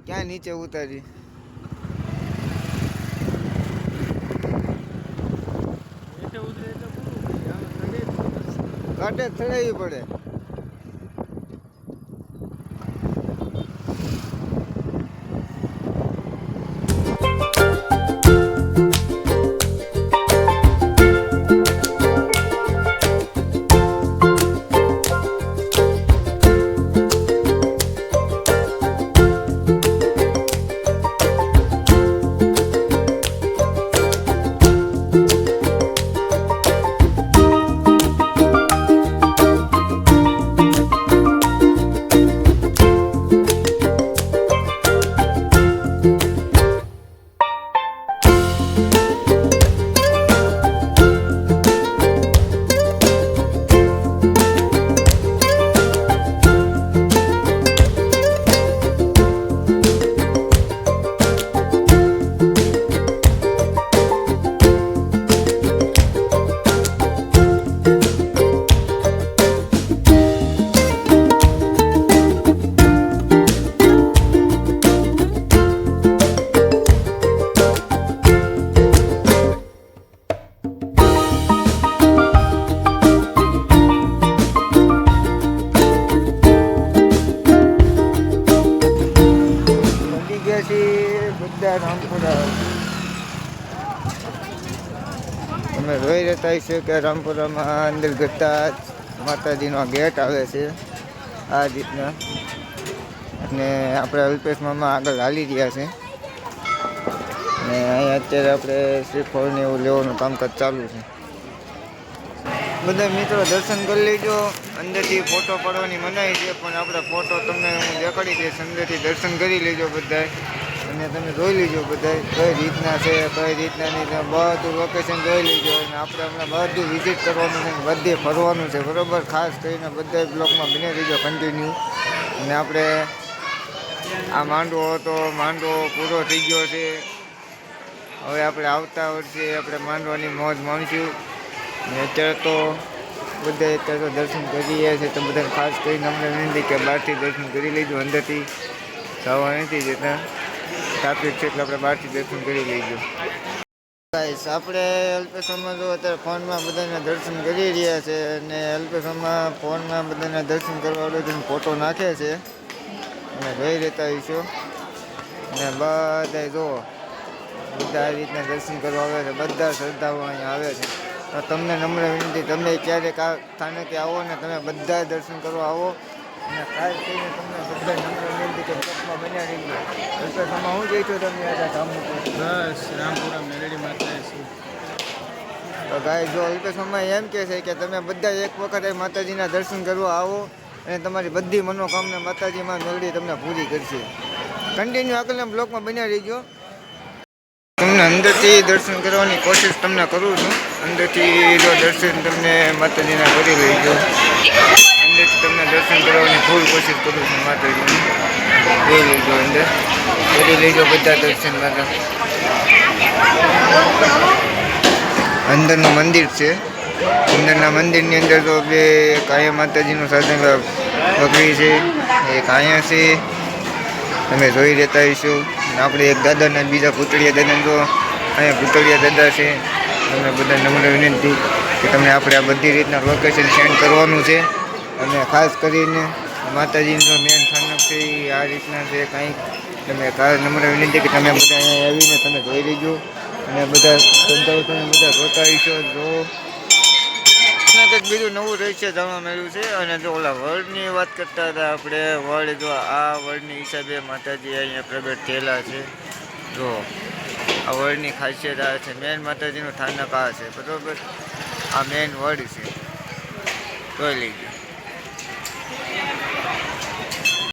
ક્યાં નીચે ઉતારી કાંટે ચડાવવી પડે. બધા રામપુરા તમે જોઈ રહેતા છે કે રામપુરામાં અંદર જતા માતાજીનો ગેટ આવે છે આ રીતના. અને આપણે અલ્પેશ મામા આગળ હાલી રહ્યા છે અને અહીંયા અત્યારે આપણે શ્રીફળને એવું લેવાનું કામકાજ ચાલુ છે. બધા મિત્રો દર્શન કરી લેજો. અંદરથી ફોટો પાડવાની મનાઈ છે પણ આપણે ફોટો તમને હું દેખાડી દઈશ. અંદરથી દર્શન કરી લેજો બધા અને તમે જોઈ લેજો બધા કઈ રીતના છે કઈ રીતના નહીં બધું લોકેશન જોઈ લેજો. અને આપણે હમણાં બધું વિઝિટ કરવાનું છે બધે ફરવાનું છે બરાબર. ખાસ કરીને બધા બ્લોકમાં બની રહીજો કન્ટિન્યુ. અને આપણે આ માંડવો હતો માંડવો પૂરો થઈ ગયો છે. હવે આપણે આવતા વર્ષે આપણે માંડવાની મોજ માણશું. અને અત્યારે તો બધા અત્યારે તો દર્શન કરી રહ્યા છે તો બધાને ખાસ કરીને અમને વિનંતી કે બહારથી દર્શન કરી લેજો. અંદરથી જવા નથી જતા ટ્રાફિક છે એટલે આપણે બહારથી દર્શન કરી લઈજો. ગાઈસ આપણે અલ્પેશમાં જો અત્યારે ફોનમાં બધાના દર્શન કરી રહ્યા છે અને અલ્પેશમાં ફોનમાં બધાના દર્શન કરવા ફોટો નાખે છે અને જોઈ રહેતા હોઈશું. અને બધા જો બધા આ રીતના દર્શન કરવા આવે છે. બધા શ્રદ્ધાઓ અહીંયા આવે છે. તો તમને નમ્ર વિનંતી તમે ક્યારેક આ સ્થાનેથી આવો ને તમે બધા દર્શન કરવા આવો. અને ખાસ કરીને તમને બધા નમ્ર વિનંતી કે બ્લોકમાં બન્યા રહીજો. અલ્પેશમાં હું જઈશું તમે આજે કામ બસ રામપુરા મેલડી માતા છે. તો ગાય જો અલ્પેશમાં એમ કહે છે કે તમે બધા એક વખત માતાજીના દર્શન કરવા આવો અને તમારી બધી મનોકામના માતાજીમાં મેળવી તમને પૂરી કરશે. કન્ટિન્યુ આગળના બ્લોકમાં બન્યા રહીજો. તમને અંદરથી દર્શન કરવાની કોશિશ તમને કરું છું. અંદરથી જો દર્શન તમને માતાજીના કરી લઈજો. અંદરથી તમને દર્શન કરવાની ફૂલ કોશિશ કરું છું માતાજીની. જોઈ લેજો અંદર કરી લેજો બધા દર્શન માતા. અંદરનું મંદિર છે. અંદરના મંદિરની અંદર તો બે કાયા માતાજીનું સાધન બકરી છે એક અહીંયા છે તમે જોઈ રહેતા હશો. આપણે એક દાદાના બીજા પૂતળિયા દાદા તો અહીંયા પૂતળિયા દાદા છે. તમને બધા નમ્ર વિનંતી કે તમને આપણે આ બધી રીતના લોકેશન સેન્ડ કરવાનું છે. અને ખાસ કરીને માતાજીનો મેન સ્થાનક છે એ આ રીતના છે કાંઈક. તમે ખાસ નમ્ર વિનંતી કે તમે બધા અહીંયા આવીને તમે જોઈ લેજો. અને બધા ધંધાઓ તમે બધા જોતા હશો. જો કંઈક બીજું નવું રહસ્ય જાણવા મળ્યું છે. અને જો ઓલા વર્ડની વાત કરતા હતા આપણે વર્ડ જો આ વર્ડની હિસાબે માતાજી અહીંયા પ્રગટ થયેલા છે. જો આ વર્ડની ખાસિયત આ છે. મેન માતાજીનું સ્થાનક આ છે બરાબર. આ મેન વર્ડ છે જોઈ લેજો.